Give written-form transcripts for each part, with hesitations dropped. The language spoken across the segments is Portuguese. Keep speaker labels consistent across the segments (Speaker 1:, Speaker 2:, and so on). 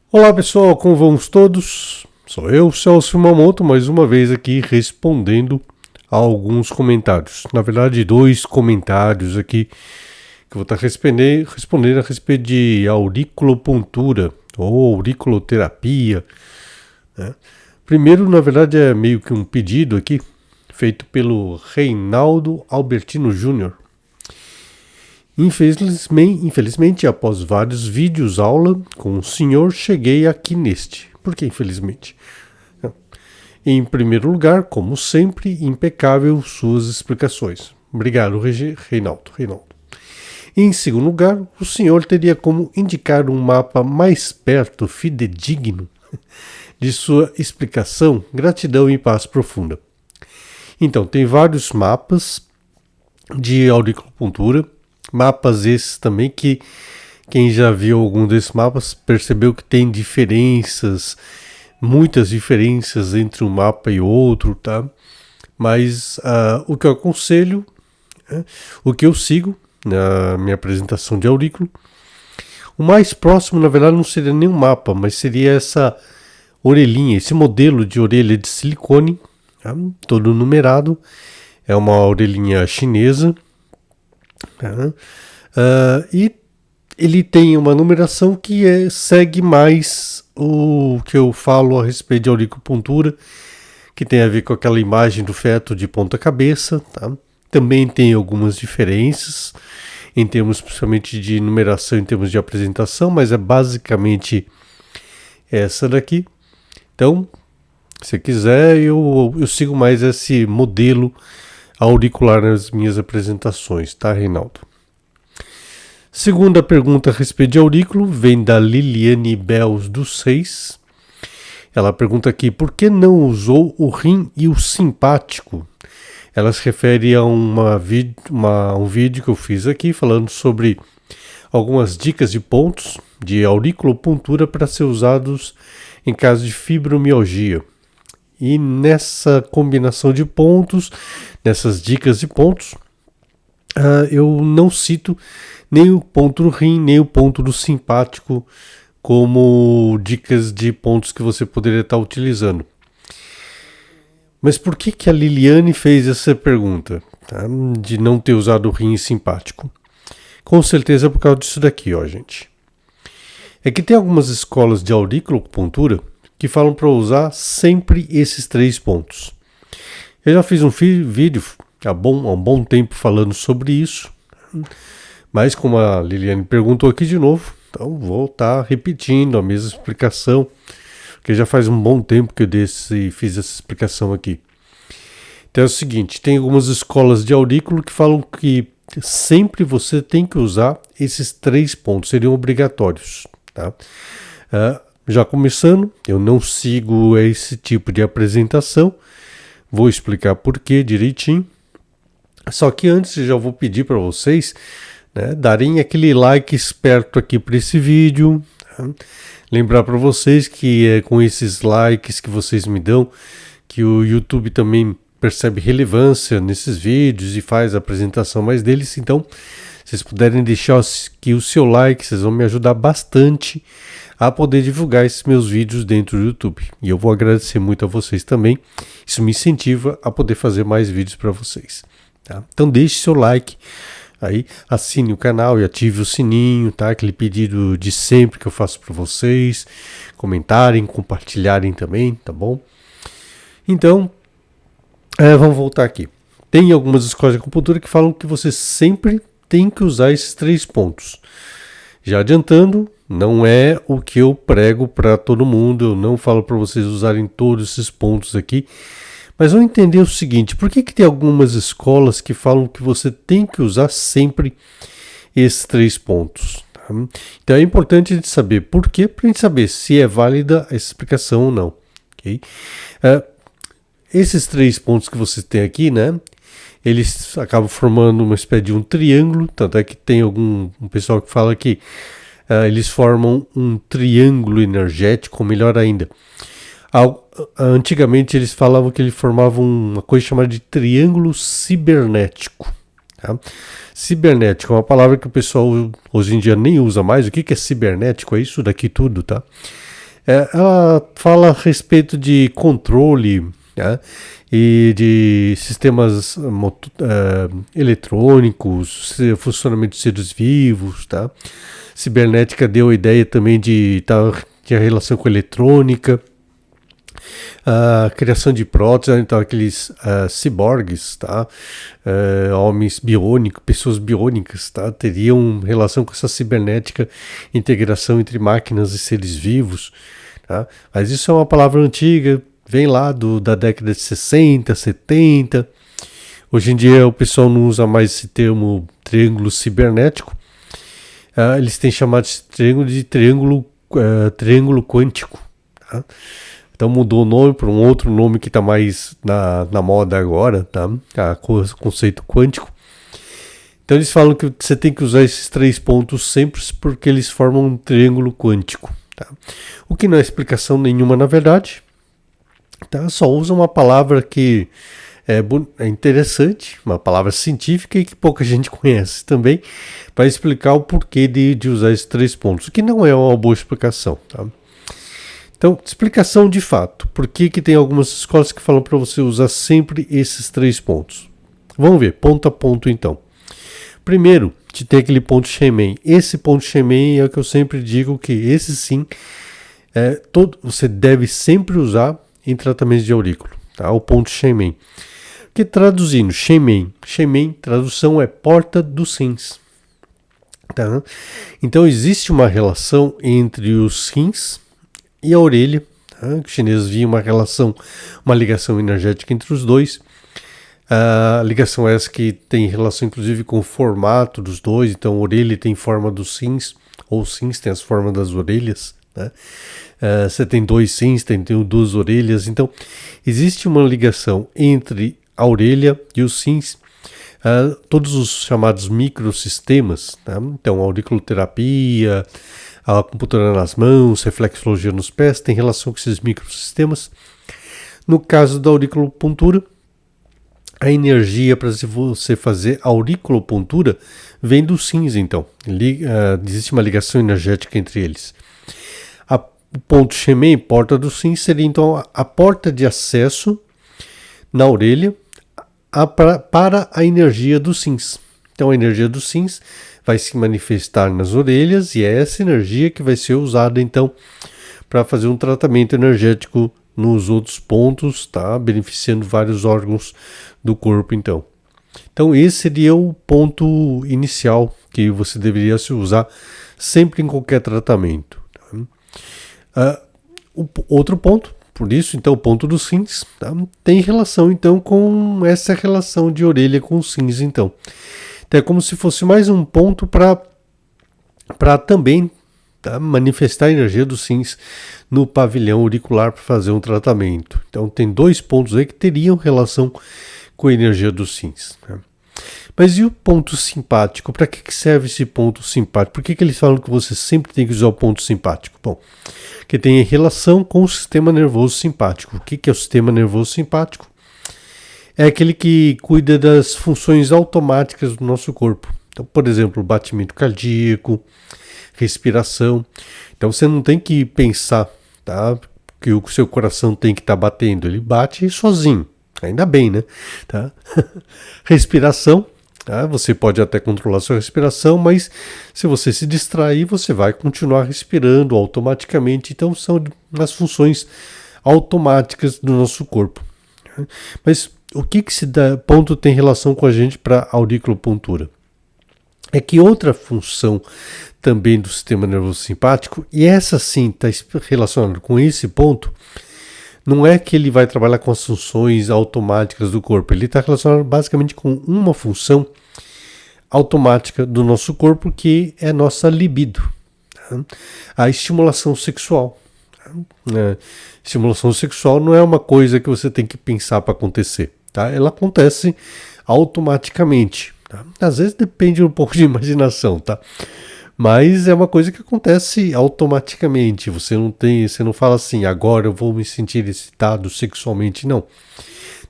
Speaker 1: Olá pessoal, como vamos todos? Sou eu, Celso Mamoto, mais uma vez aqui respondendo a alguns comentários. Na verdade, 2 comentários aqui que eu vou estar respondendo a respeito de auriculopuntura ou auriculoterapia, né? Primeiro, na verdade, é meio que um pedido aqui feito pelo Reinaldo Albertino Júnior. Infelizmente, após vários vídeos aula com o senhor, cheguei aqui neste. Por que infelizmente? Em primeiro lugar, como sempre, impecável suas explicações. Obrigado, Reinaldo. Em segundo lugar, o senhor teria como indicar um mapa mais perto, fidedigno, de sua explicação? Gratidão e paz profunda. Então, tem vários mapas de auriculopuntura. Mapas esses também que quem já viu algum desses mapas percebeu que tem diferenças, muitas diferenças entre um mapa e outro, tá? Mas o que eu aconselho, o que eu sigo na minha apresentação de aurículo, o mais próximo na verdade não seria nem um mapa, mas seria essa orelhinha, esse modelo de orelha de silicone, tá? Todo numerado, é uma orelhinha chinesa. E ele tem uma numeração que segue mais o que eu falo a respeito de auriculopuntura, que tem a ver com aquela imagem do feto de ponta cabeça, tá? Também tem algumas diferenças em termos principalmente de numeração, em termos de apresentação, mas é basicamente essa daqui. Então, se quiser, eu sigo mais esse modelo auricular nas minhas apresentações, tá, Reinaldo? Segunda pergunta a respeito de aurículo vem da Liliane Bells dos 6. Ela pergunta aqui, por que não usou o rim e o simpático? Ela se refere a um vídeo que eu fiz aqui falando sobre algumas dicas de pontos de auriculopuntura para ser usados em caso de fibromialgia. E nessa combinação de pontos, nessas dicas de pontos, eu não cito nem o ponto do rim, nem o ponto do simpático como dicas de pontos que você poderia estar utilizando. Mas por que a Liliane fez essa pergunta, tá? De não ter usado o rim e simpático? Com certeza por causa disso daqui, ó, gente. É que tem algumas escolas de auriculopuntura que falam para usar sempre esses 3 pontos. Eu já fiz um vídeo há um bom tempo falando sobre isso, mas como a Liliane perguntou aqui de novo, então vou estar repetindo a mesma explicação, porque já faz um bom tempo que eu fiz essa explicação aqui. Então é o seguinte, tem algumas escolas de aurículo que falam que sempre você tem que usar esses 3 pontos, seriam obrigatórios, tá? Já começando, eu não sigo esse tipo de apresentação, vou explicar por que direitinho. Só que antes já vou pedir para vocês, né, darem aquele like esperto aqui para esse vídeo. Tá? Lembrar para vocês que é com esses likes que vocês me dão que o YouTube também percebe relevância nesses vídeos e faz a apresentação mais deles. Então, se vocês puderem deixar aqui o seu like, vocês vão me ajudar bastante a poder divulgar esses meus vídeos dentro do YouTube. E eu vou agradecer muito a vocês também. Isso me incentiva a poder fazer mais vídeos para vocês. Tá? Então deixe seu like, aí assine o canal e ative o sininho, tá? Aquele pedido de sempre que eu faço para vocês. Comentarem, compartilharem também, tá bom? Então, vamos voltar aqui. Tem algumas escolas de acupuntura que falam que você sempre tem que usar esses 3 pontos. Já adiantando, não é o que eu prego para todo mundo, eu não falo para vocês usarem todos esses pontos aqui, mas vamos entender o seguinte, por que tem algumas escolas que falam que você tem que usar sempre esses 3 pontos? Tá? Então é importante a gente saber por quê, para a gente saber se é válida essa explicação ou não. Okay? Esses 3 pontos que você tem aqui, né? Eles acabam formando uma espécie de um triângulo, tanto é que tem um pessoal que fala que eles formam um triângulo energético, ou melhor ainda. Antigamente eles falavam que eles formavam uma coisa chamada de triângulo cibernético. Tá? Cibernético é uma palavra que o pessoal hoje em dia nem usa mais. O que é cibernético? É isso daqui tudo, tá? Ela fala a respeito de controle, né, e de sistemas eletrônicos, funcionamento de seres vivos, tá? Cibernética deu a ideia também de ter relação com eletrônica, a criação de próteses, então aqueles ciborgues, tá? Homens biônicos, pessoas biônicas, tá? Teriam relação com essa cibernética, integração entre máquinas e seres vivos, tá? Mas isso é uma palavra antiga, vem lá da década de 60, 70. Hoje em dia o pessoal não usa mais esse termo triângulo cibernético. Eles têm chamado esse triângulo de triângulo quântico. Tá? Então mudou o nome para um outro nome que está mais na moda agora, tá? Conceito quântico. Então eles falam que você tem que usar esses 3 pontos sempre porque eles formam um triângulo quântico. Tá? O que não é explicação nenhuma na verdade. Tá? Só usa uma palavra que é interessante, uma palavra científica e que pouca gente conhece também, para explicar o porquê de usar esses 3 pontos, o que não é uma boa explicação. Tá? Então, explicação de fato, por que tem algumas escolas que falam para você usar sempre esses 3 pontos. Vamos ver, ponto a ponto então. Primeiro, tem aquele ponto Shemen. Esse ponto Shemen é o que eu sempre digo que esse sim, você deve sempre usar em tratamentos de aurículo, tá? O ponto Shemen. Que traduzindo, Shemen, tradução é porta dos rins. Tá? Então existe uma relação entre os rins e a orelha. Tá? Os chineses viam uma ligação energética entre os dois. A ligação essa que tem relação inclusive com o formato dos dois. Então a orelha tem forma dos rins, ou os rins têm as formas das orelhas. Né? Você tem 2 rins, tem 2 orelhas. Então existe uma ligação entre a orelha e os rins. Todos os chamados microsistemas, tá? Então a auriculoterapia, a computadora nas mãos, reflexologia nos pés, tem relação com esses microsistemas. No caso da auriculopuntura, a energia para você fazer auriculopuntura vem dos rins, então. Existe uma ligação energética entre eles. O ponto Shemen, porta dos rins, seria então a porta de acesso na orelha para a energia dos rins. Então a energia dos rins vai se manifestar nas orelhas e é essa energia que vai ser usada então para fazer um tratamento energético nos outros pontos, tá? Beneficiando vários órgãos do corpo então. Então esse seria o ponto inicial que você deveria se usar sempre em qualquer tratamento. Tá? O outro ponto, por isso então o ponto dos rins, tá? Tem relação então com essa relação de orelha com os rins então. Então é como se fosse mais um ponto para também, tá, manifestar a energia dos rins no pavilhão auricular para fazer um tratamento. Então tem 2 pontos aí que teriam relação com a energia dos rins. Tá? Mas e o ponto simpático? Para que serve esse ponto simpático? Por que eles falam que você sempre tem que usar o ponto simpático? Bom, que tem relação com o sistema nervoso simpático. O que é o sistema nervoso simpático? É aquele que cuida das funções automáticas do nosso corpo. Então, por exemplo, batimento cardíaco, respiração. Então você não tem que pensar, tá, que o seu coração tem que estar batendo. Ele bate sozinho. Ainda bem, né? Tá? Respiração. Tá? Você pode até controlar sua respiração, mas se você se distrair, você vai continuar respirando automaticamente. Então são as funções automáticas do nosso corpo. Mas o que esse ponto tem relação com a gente para auriculopuntura? É que outra função também do sistema nervoso simpático, e essa sim está relacionada com esse ponto, não é que ele vai trabalhar com as funções automáticas do corpo, ele está relacionado basicamente com uma função automática do nosso corpo, que é a nossa libido, tá? A estimulação sexual. Estimulação sexual não é uma coisa que você tem que pensar para acontecer, tá? Ela acontece automaticamente. Tá? Às vezes depende um pouco de imaginação, tá? Mas é uma coisa que acontece automaticamente. Você não fala assim, agora eu vou me sentir excitado sexualmente, não.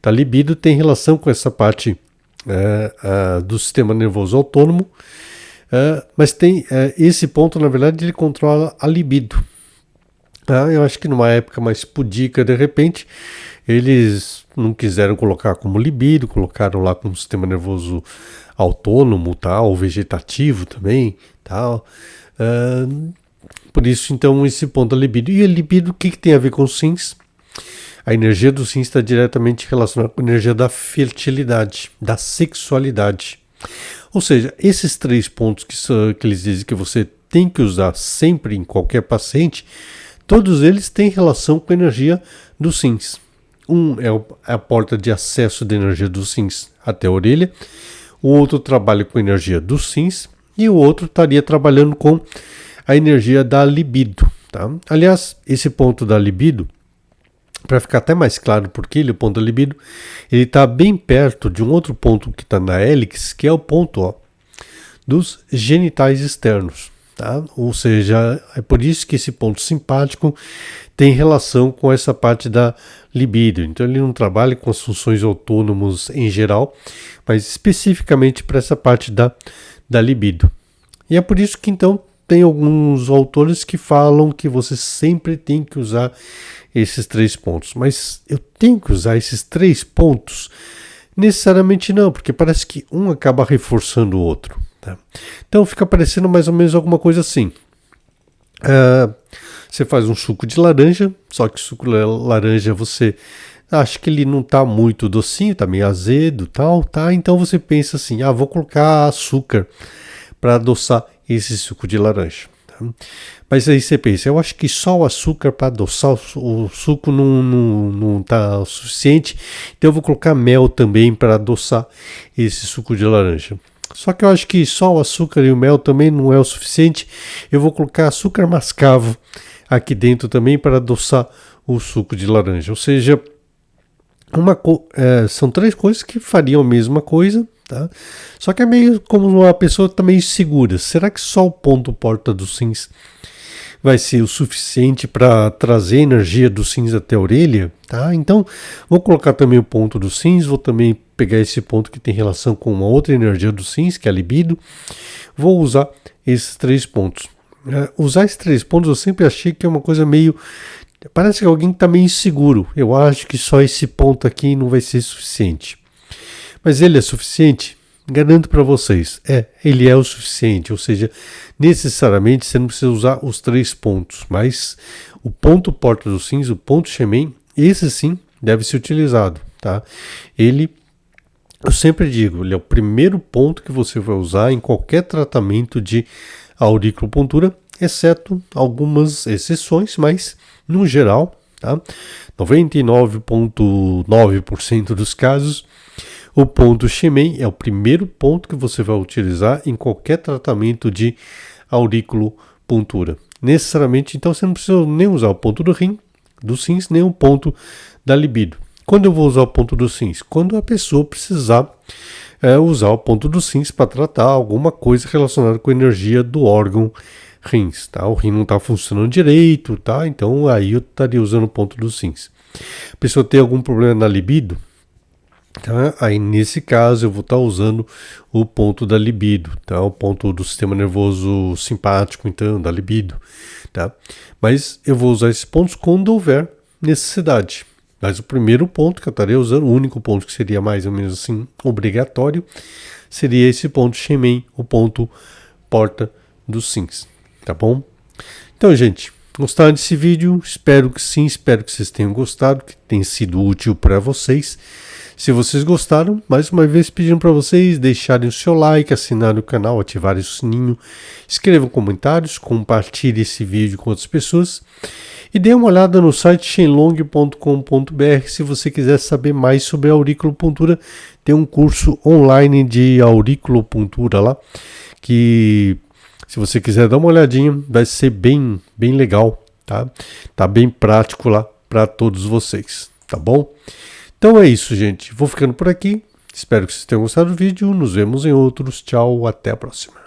Speaker 1: Tá? Libido tem relação com essa parte do sistema nervoso autônomo, mas tem esse ponto, na verdade, ele controla a libido. Eu acho que numa época mais pudica, de repente, eles não quiseram colocar como libido, colocaram lá como sistema nervoso autônomo, tal, vegetativo também, tal. Por isso, então, esse ponto da libido. E a libido, o que tem a ver com os rins? A energia dos rins está diretamente relacionada com a energia da fertilidade, da sexualidade. Ou seja, esses 3 pontos que eles dizem que você tem que usar sempre em qualquer paciente, todos eles têm relação com a energia dos rins. Um é a porta de acesso de energia dos rins até a orelha, o outro trabalha com a energia dos rins e o outro estaria trabalhando com a energia da libido. Tá? Aliás, esse ponto da libido, para ficar até mais claro porque ele, o ponto da libido, ele está bem perto de um outro ponto que está na hélix, que é o ponto dos genitais externos. Tá? Ou seja, é por isso que esse ponto simpático tem relação com essa parte da libido. Então ele não trabalha com as funções autônomas em geral, mas especificamente para essa parte da libido. E é por isso que então tem alguns autores que falam que você sempre tem que usar esses 3 pontos. Mas eu tenho que usar esses 3 pontos? Necessariamente não, porque parece que um acaba reforçando o outro. Tá? Então fica parecendo mais ou menos alguma coisa assim. Você faz um suco de laranja, só que o suco de laranja você acha que ele não está muito docinho, está meio azedo, tal, tá? Então você pensa assim, vou colocar açúcar para adoçar esse suco de laranja. Tá? Mas aí você pensa, eu acho que só o açúcar para adoçar o suco não está o suficiente, então eu vou colocar mel também para adoçar esse suco de laranja. Só que eu acho que só o açúcar e o mel também não é o suficiente, eu vou colocar açúcar mascavo aqui dentro também para adoçar o suco de laranja. Ou seja, são 3 coisas que fariam a mesma coisa, tá? Só que é meio como uma pessoa está meio segura. Será que só o ponto porta dos rins vai ser o suficiente para trazer energia dos rins até a orelha? Tá? Então, vou colocar também o ponto dos rins, vou também pegar esse ponto que tem relação com uma outra energia dos rins, que é a libido. Vou usar esses 3 pontos. Usar esses 3 pontos eu sempre achei que é uma coisa meio... Parece que alguém está meio inseguro. Eu acho que só esse ponto aqui não vai ser suficiente. Mas ele é suficiente? Garanto para vocês, ele é o suficiente. Ou seja, necessariamente você não precisa usar os 3 pontos. Mas o ponto porta dos rins, o ponto Shemen, esse sim deve ser utilizado. Tá? Eu sempre digo, ele é o primeiro ponto que você vai usar em qualquer tratamento de auriculopuntura, exceto algumas exceções, mas no geral, tá? 99,9% dos casos, o ponto Shemen é o primeiro ponto que você vai utilizar em qualquer tratamento de auriculopuntura. Necessariamente, então, você não precisa nem usar o ponto dos rins, nem o ponto da libido. Quando eu vou usar o ponto dos rins? Quando a pessoa precisar usar o ponto dos rins para tratar alguma coisa relacionada com a energia do órgão rins, tá? O rim não está funcionando direito, tá? Então aí eu estaria usando o ponto dos rins. A pessoa tem algum problema na libido, tá? Aí nesse caso eu vou estar usando o ponto da libido, tá? O ponto do sistema nervoso simpático, então, da libido, tá? Mas eu vou usar esses pontos quando houver necessidade. Mas o primeiro ponto que eu estaria usando, o único ponto que seria mais ou menos assim obrigatório, seria esse ponto Shemen, o ponto porta dos rins. Tá bom? Então, gente, gostaram desse vídeo? Espero que sim, espero que vocês tenham gostado, que tenha sido útil para vocês. Se vocês gostaram, mais uma vez pedindo para vocês deixarem o seu like, assinarem o canal, ativarem o sininho, escrevam comentários, compartilhem esse vídeo com outras pessoas e dê uma olhada no site shenlong.com.br se você quiser saber mais sobre a auriculopuntura. Tem um curso online de auriculopuntura lá que... Se você quiser dar uma olhadinha, vai ser bem legal, tá? Tá bem prático lá para todos vocês, tá bom? Então é isso, gente. Vou ficando por aqui. Espero que vocês tenham gostado do vídeo. Nos vemos em outros. Tchau, até a próxima.